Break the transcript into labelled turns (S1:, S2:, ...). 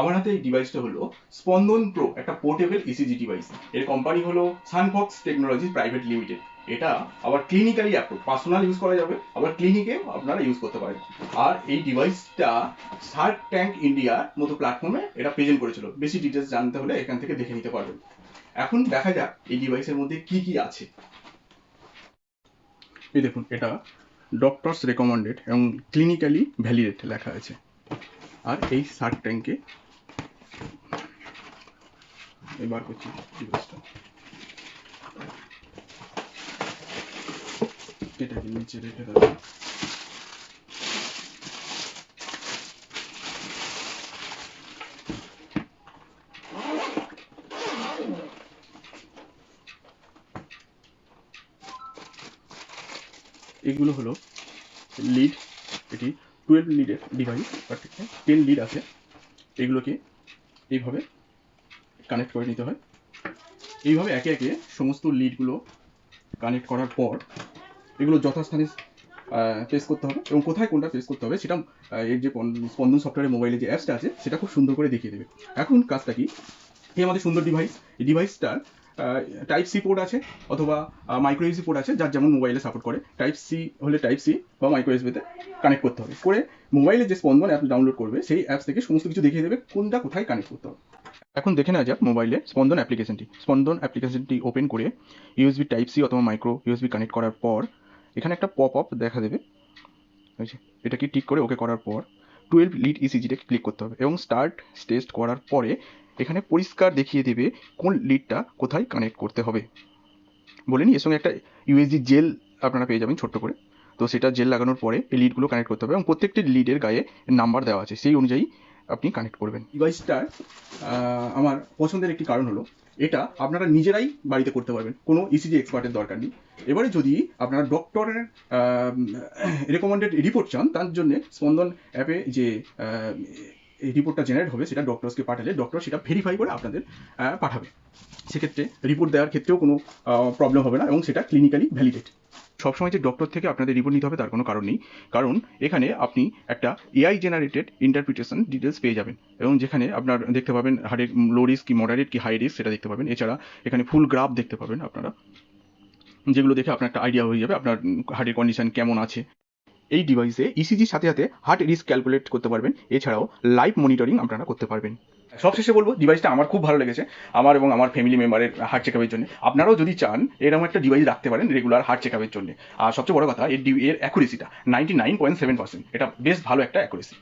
S1: আমার হাতে এই ডিভাইসটা হলো স্পন্দন প্রো, একটা পোর্টেবল ইসিজি ডিভাইস। এর কোম্পানি হলো সানফক্স টেকনোলজি প্রাইভেট লিমিটেড। এটা আবার ক্লিনিক্যালি অ্যাপ্রুভ, পার্সোনাল ইউজ করা যাবে, আবার ক্লিনিকে আপনারা ইউজ করতে পারেন। আর এই ডিভাইসটা শার্ক ট্যাঙ্ক ইন্ডিয়ার মতো প্ল্যাটফর্মে এটা প্রেজেন্ট করেছিল। বেশি ডিটেলস জানতে হলে এখান থেকে দেখে নিতে পারবেন। এখন দেখা যাক এই ডিভাইসের মধ্যে কি কি আছে। এই দেখুন, এটা ডক্টরস রেকমেন্ডেড এবং ক্লিনিক্যালি ভ্যালিডেট লেখা আছে। আর এই শার্ক ট্যাঙ্কে এবার করছি ডিভাইসটা, এটাকে নিচে রেখে দেবো। এগুলো হলো লিড, এটি 12 লিডের ডিভাইস, তার থেকে 10 লিড আছে। এগুলোকে এইভাবে কানেক্ট করে নিতে হয়। এইভাবে একে একে সমস্ত লিডগুলো কানেক্ট করার পর এগুলো যথাস্থানে প্রেস করতে হবে, এবং কোথায় কোনটা প্রেস করতে হবে সেটা এর যে স্পন্দন সফটওয়্যারের মোবাইলে যে অ্যাপসটা আছে সেটা খুব সুন্দর করে দেখিয়ে দেবে। এখন কাজটা কি, এই আমাদের সুন্দর ডিভাইস, এই ডিভাইসটার টাইপ সি পোর্ট আছে অথবা মাইক্রো ইউএসবি পোর্ট আছে, যার যেমন মোবাইলে সাপোর্ট করে। টাইপ সি হলে টাইপ সি বা মাইক্রো ইউএসবিতে কানেক্ট করতে হবে। করে মোবাইলে যে স্পন্দন অ্যাপ ডাউনলোড করবে সেই অ্যাপস থেকে সমস্ত কিছু দেখিয়ে দেবে কোনটা কোথায় কানেক্ট করতে হবে। এখন দেখে নেওয়া যাক মোবাইলে স্পন্দন অ্যাপ্লিকেশনটি ওপেন করে ইউএসবি টাইপ সি অথবা মাইক্রো ইউএসবি কানেক্ট করার পর এখানে একটা পপ আপ দেখা দেবে। এটাকে টিক করে ওকে করার পর 12 লিড ইসিজিটাকে ক্লিক করতে হবে এবং স্টার্ট টেস্ট করার পরে এখানে পরিষ্কার দেখিয়ে দেবে কোন লিডটা কোথায় কানেক্ট করতে হবে। বলিনি এর সঙ্গে একটা ইউএসজি জেল আপনারা পেয়ে যাবেন ছোট্ট করে, তো সেটা জেল লাগানোর পরে এই লিডগুলো কানেক্ট করতে হবে এবং প্রত্যেকটি লিডের গায়ে নাম্বার দেওয়া আছে, সেই অনুযায়ী আপনি কানেক্ট করবেন। ডিভাইসটার আমার পছন্দের একটি কারণ হলো এটা আপনারা নিজেরাই বাড়িতে করতে পারবেন, কোনো ইসিজি এক্সপার্টের দরকার নেই। এবারে যদি আপনারা ডক্টরের রেকমেন্ডেড রিপোর্ট চান, তার জন্য স্পন্দন অ্যাপে যে এই রিপোর্টটা জেনারেট হবে সেটা ডক্টরসকে পাঠালে ডক্টর সেটা ভেরিফাই করে আপনাদের পাঠাবে। সেক্ষেত্রে রিপোর্ট দেওয়ার ক্ষেত্রেও কোনো প্রবলেম হবে না এবং সেটা ক্লিনিক্যালি ভ্যালিডেট। সবসময় যে ডক্টর থেকে আপনাদের রিপোর্ট নিতে হবে তার কোনো কারণ নেই, কারণ এখানে আপনি একটা এআই জেনারেটেড ইন্টারপ্রিটেশন ডিটেলস পেয়ে যাবেন এবং যেখানে আপনার দেখতে পাবেন হার্টের লো রিস্ক কি মডারেট কি হাই রিস্ক সেটা দেখতে পাবেন। এছাড়া এখানে ফুল গ্রাফ দেখতে পাবেন আপনারা, যেগুলো দেখে আপনার একটা আইডিয়া হয়ে যাবে আপনার হার্টের কন্ডিশন কেমন আছে। এই ডিভাইসে ইসিজির সাথে সাথে হার্ট রিস্ক ক্যালকুলেট করতে পারবেন, এছাড়াও লাইভ মনিটরিং আপনারা করতে পারবেন। সবশেষে বলবো ডিভাইসটা আমার খুব ভালো লেগেছে, আমার এবং আমার ফ্যামিলি মেম্বারের হার্ট চেকআপের জন্য। আপনারাও যদি চান এরকম একটা ডিভাইস রাখতে পারেন রেগুলার হার্ট চেকআপের জন্য। আর সবচেয়ে বড় কথা এর অ্যাকুরেসিটা 99.7%, এটা বেশ ভালো একটা অ্যাকুরেসি।